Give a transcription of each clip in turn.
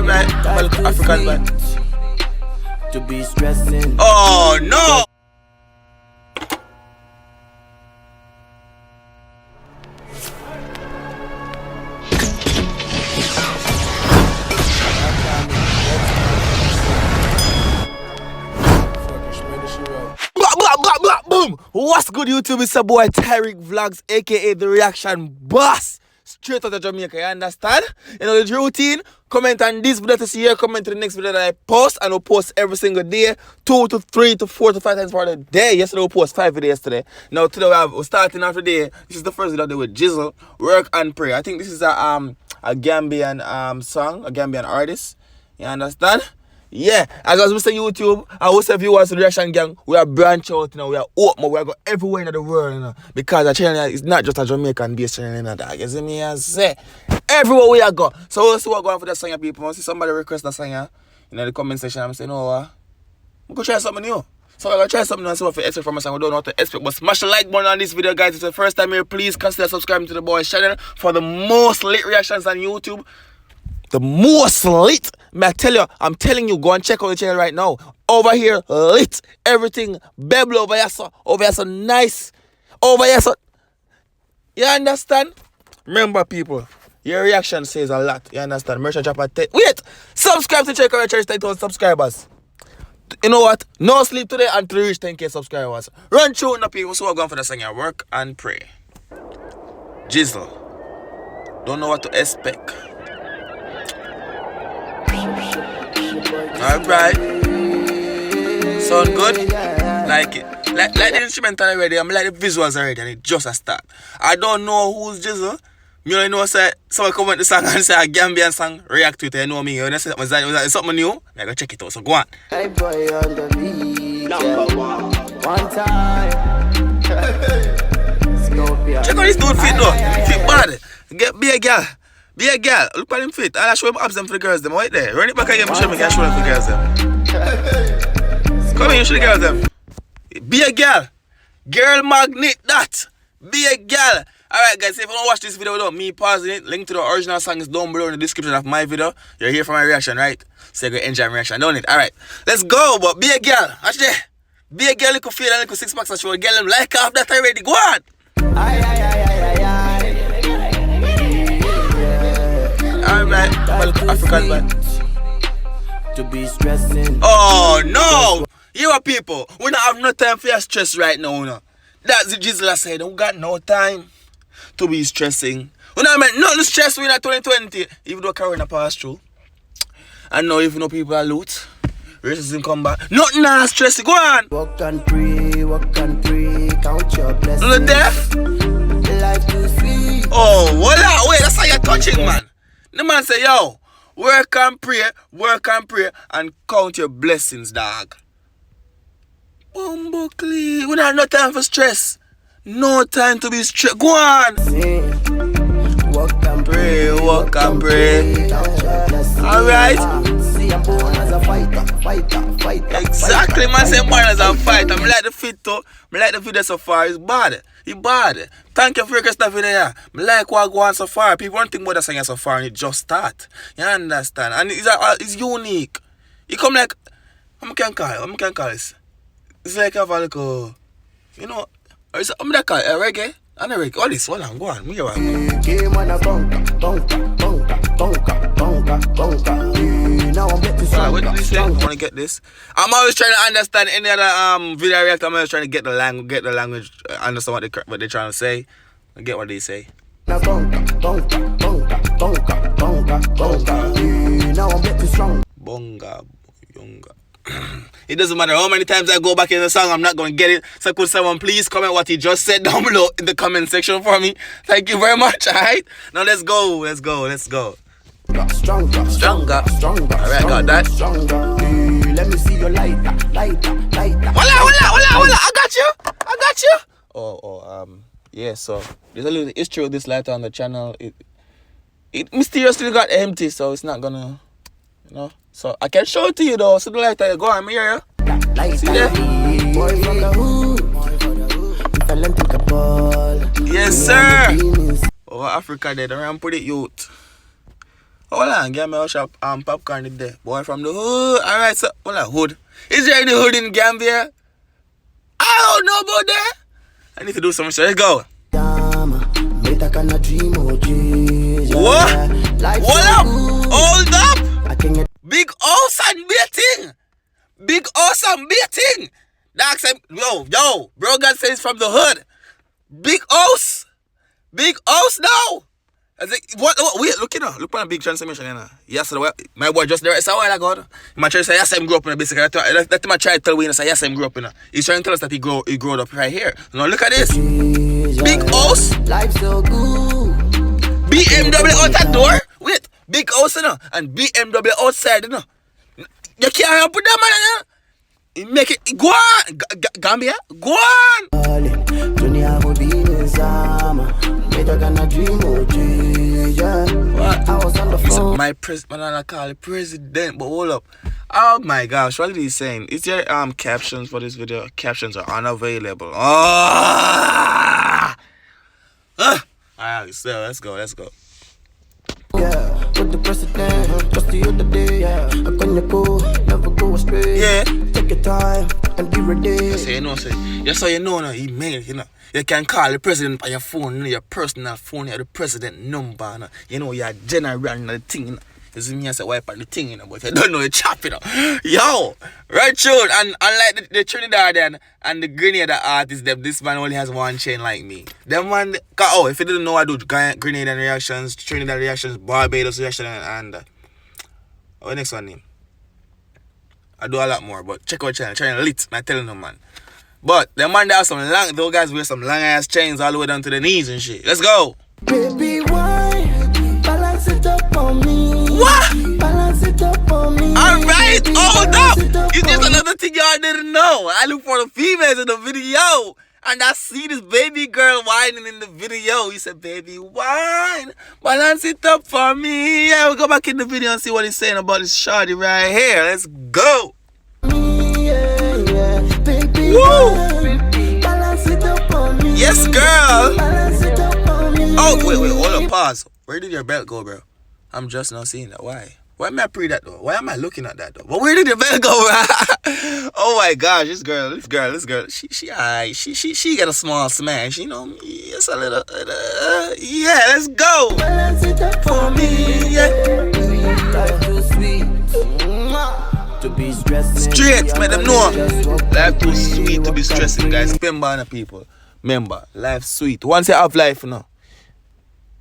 Alright, well, African man. To be stressing. Oh no! Boom! What's good, YouTube? It's your boy Tyrekevlogs, aka the Reaction Boss. Straight out of Jamaica, you understand? You know the routine. Comment on this video to see your comment to the next video that I post, and I'll post every single day, 2 to 3 to 4 to 5 times for the day. Yesterday we post 5 videos yesterday. Now today we're starting off today. This is the first video I did with Jizzle, Work and Pray. I think this is a Gambian song, a Gambian artist. You understand? Yeah, as I was saying YouTube, I will say viewers to the Reaction Gang, we are branch out, you know, we are open, we are going everywhere in the world, you know, because the channel is not just a Jamaican based channel, you know, dog. You see me, I say, everywhere we are go. So we'll see what going for the song, people. We'll see somebody request the song, in the comment section. I'm saying, no, we could try something new. So we're going to try something new and see what we expect from us, and we don't know what to expect. But smash the like button on this video, guys. If it's the first time here, please consider subscribing to the boys' channel for the most lit reactions on YouTube. The most lit. I'm telling you, go and check out the channel right now. Over here, lit. Everything. Bebble over here, so. Over here, so nice. Over here, so. You understand? Remember, people, your reaction says a lot. You understand? Merchant drop a wait! Subscribe to check out your church 10,000 subscribers. You know what? No sleep today until we reach 10K subscribers. Run through the people, so we're going for the song. Work and Pray. Jizzle. Don't know what to expect. Alright. Sound good? Like it. Like the instrumental already, I'm like the visuals already, and it just a start. I don't know who's Jizzle. You only know say someone comment the song and say a Gambian song, react to it, you know me. You know say something new, I go check it out. So go on. Hey boy on the beat. Number one time. Check out this dude fit though. Fit bad. Be a girl. Be a girl, look at him fit. I'll show him abs them for the girls them right there. Run it back again, show me can show them for the girls them. Come here, you show the girls them. Be a girl. Girl magnet that. Be a girl. Alright guys, if you don't watch this video without me pausing it, link to the original song is down below in the description of my video. You're here for my reaction, right? So you're gonna enjoy my reaction, don't it? Alright. Let's go, but be a girl. Watch there. Be a girl, little feel and little 6 packs and show a girl them like half that already. Go on. Alright, well, African man. To be stressing. Oh no! You are people, we don't have no time for your stress right now, you know. That's the Jizzle I said, we got no time to be stressing. We don't mean nothing stress in 2020, even though Corona passed through. And now even though people are loot, racism come back. Nothing not stressing, go on! Walk and pray, count your blessings. No death? Life too sweet. Oh, voila, wait, that's how you're touching, man. The man say, yo, work and pray, and count your blessings, dog. Bumblecly, we don't have no time for stress. No time to be stressed. Go on. Walk and Pray, walk and pray. Alright. Exactly, man. Say born as a fighter. I like the fit though. I like the video so far. It's bad. It's bad. Thank you for your stuff video. I like what go on so far. People don't think about the song so far and it just start. You understand? And it's unique. It come like how can call this? It's like a like you know, it's I'm that call reggae. And a reggae. All this, hold on, go on. Me what do you say? I want to get this. I'm always trying to understand any other video react. I'm always trying to get the language, understand what they're trying to say, and get what they say. Bonga, yonga. It doesn't matter how many times I go back in the song, I'm not going to get it. So could someone please comment what he just said down below in the comment section for me? Thank you very much, alright? Now let's go. Stronger. Alright, got that. Let me see your lighter. Voila, I got you. Yeah, so there's a little history of this lighter on the channel. It mysteriously got empty, so it's not gonna, you know. So I can show it to you though. So the lighter, go on, me here. See there? Yes, sir. Over Africa, they don't put it youth. Hold on, give me a shop popcorn in there. Boy from the hood. Alright, so hold on, hood. Is there any hood in Gambia? I don't know about that. I need to do some shit. Let's go. What? Hold up! Hold up! Big house and beating! Big house and beating! That's yo, bro God says from the hood. Big house! Big house now! I think, what, wait, look, look on a big transformation, you know. Yes, my boy just there, it's a while ago. My trying to say, yes, I grew up in a basically. That's my try to tell me, say, yes, I grew up in a. He's trying to tell us that he grew up right here. Now, look at this. Big house. Life so good. BMW out that door. Wait, big house, you know. And BMW outside, you know. You can't put that man, you know. Make it, go on. Gambia, go on. What? I was on the phone. My president, I call it president, but hold up. Oh my gosh, what is he saying? Is there captions for this video? Captions are unavailable. Alright, so let's go. Yeah, with the president, just the other day, yeah. I couldn't go, never go astray. Yeah. Take your time and be ready. Yes, you know, he made it, you know. You can call the president on your phone, you know, your personal phone, you have the president number, you know. You know, you're general and the thing, you know. You see me, I say wipe on the thing, you know, but you don't know you chop, you know. Yo, right, true. And unlike the Trinidadian and the Grenada artists, this man only has one chain like me. Them one, if you didn't know, I do Grenadian reactions, Trinidad reactions, Barbados reaction, and what next one name? I do a lot more, but check out channel lit, I'm telling them, man. But the man that have those guys wear some long ass chains all the way down to the knees and shit. Let's go. Baby, why balance it up on me? What? Balance it up on me. Alright, hold up. Is this another thing y'all didn't know? I look for the females in the video. And I see this baby girl whining in the video. He said, baby, whine. Balance it up for me. Yeah, we'll go back in the video and see what he's saying about this shawty right here. Let's go. Woo! Yes, girl. Oh, wait, hold on, pause. Where did your belt go, bro? I'm just not seeing that. Why? Why am I pre that though? Why am I looking at that though? But where did your belt go, bro? Oh my gosh, this girl. She got a small smash, you know. It's a little, yeah. Let's go. For me, yeah. To be stressing. Straight, let them know. Life too sweet to be stressing, guys. Remember, on the people. Remember, life sweet. Once you have life, you know,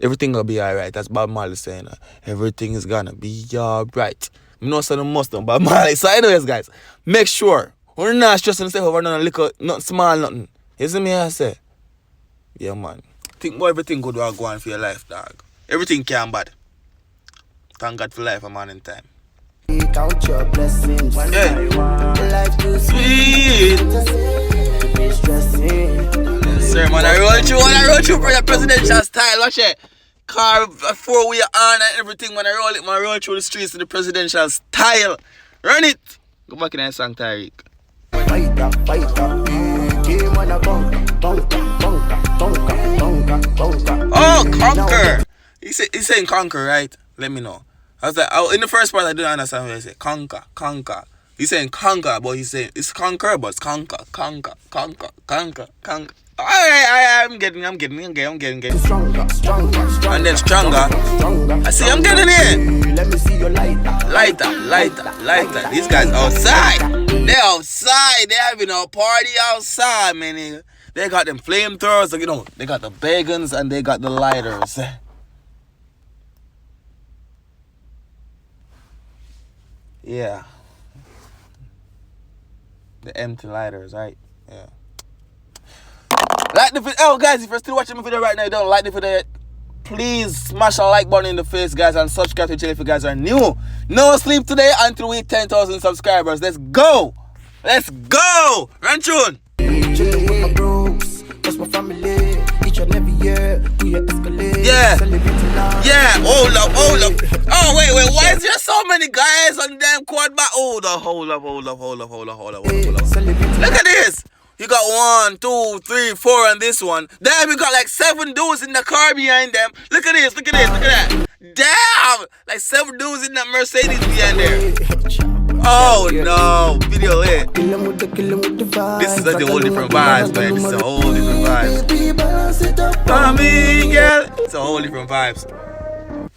everything will be alright. That's Bob Marley saying. Everything is gonna be alright. You know, so the most of Bob Marley. So, anyways, guys, make sure we're not stressing yourself over nothing small, nothing. You see me, I say? Yeah, man. Think about everything good will go on for your life, dog. Everything can bad. Thank God for life, a man in time. Count your blessings. Hey. Life too Sweet. To be stressing. Sir, man, I roll through for the presidential style. Watch it. Car, 4-wheel on and everything, man. I roll through the streets in the presidential style. Run it. Go back in that song, Tyreek. Oh, conquer. He's saying conquer, right? Let me know. I was like, in the first part, I didn't understand what he said. Conquer. He's saying conquer, but he's saying it's conquer, but it's conquer. I'm getting. Stronger. And then stronger. I see, I'm getting it. Let me see your Lighter. These guys outside. They're outside. They're having a party outside, man. They got them flamethrowers, you know. They got the bagons and they got the lighters. Yeah. The empty lighters, right? Yeah. Like the video. Oh, guys, if you're still watching my video right now, you don't like the video yet, please smash a like button in the face, guys, and subscribe to the channel if you guys are new. No sleep today until we hit 10,000 subscribers. Let's go. Run tune. Yeah. Hold up. Oh, wait. Why is there so many guys on damn quad back? Hold up. Look at this. You got 1, 2, 3, 4 on this one. Damn, we got like 7 dudes in the car behind them. Look at this, look at this, look at that. Damn! Like 7 dudes in that Mercedes behind there. Oh no, video lit. This is like a whole different vibes, man. This is a whole different vibes. Mommy, girl. It's a whole different vibes.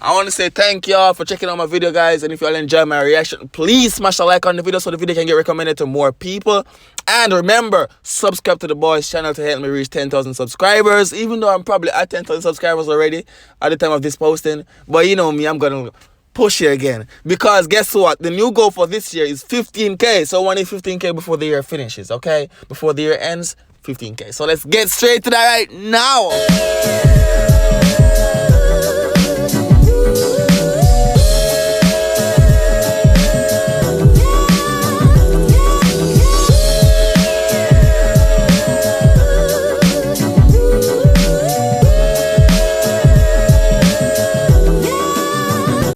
I want to say thank y'all for checking out my video, guys. And if y'all enjoy my reaction, please smash a like on the video so the video can get recommended to more people. And remember, subscribe to the boys channel to help me reach 10,000 subscribers. Even though I'm probably at 10,000 subscribers already at the time of this posting. But you know me, I'm going to push it again. Because guess what? The new goal for this year is 15K. So I need 15K before the year finishes, okay? Before the year ends, 15K. So let's get straight to that right now.